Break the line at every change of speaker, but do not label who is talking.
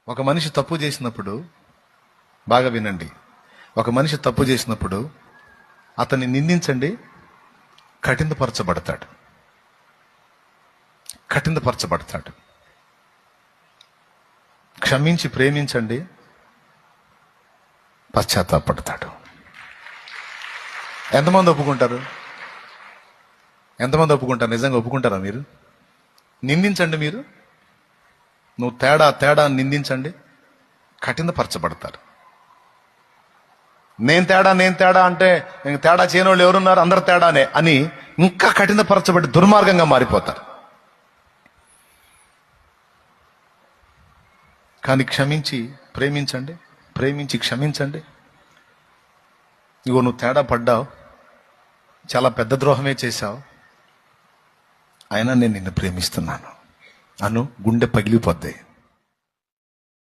ఒక మనిషి తప్పు చేసినప్పుడు, బాగా వినండి, ఒక మనిషి తప్పు చేసినప్పుడు అతన్ని నిందించండి, కఠినపరచబడతాడు. కఠినపరచబడతాడు. క్షమించి ప్రేమించండి, పశ్చాత్తాపడతాడు. ఎంతమంది ఒప్పుకుంటారు? ఎంతమంది ఒప్పుకుంటారు? నిజంగా ఒప్పుకుంటారా మీరు? నిందించండి, మీరు నువ్వు తేడా నిందించండి, కఠినపరచబడతారు. నేను తేడా అంటే తేడా చేయని వాళ్ళు ఎవరున్నారు? అందరు తేడానే అని ఇంకా కఠినపరచబడి దుర్మార్గంగా మారిపోతారు. కానీ క్షమించి ప్రేమించండి, ప్రేమించి క్షమించండి. ఇగో నువ్వు తేడా పడ్డావు, చాలా పెద్ద ద్రోహమే చేశావు, అయినా నేను నిన్ను ప్రేమిస్తున్నాను అను, గుండె పగిలిపోద్ది.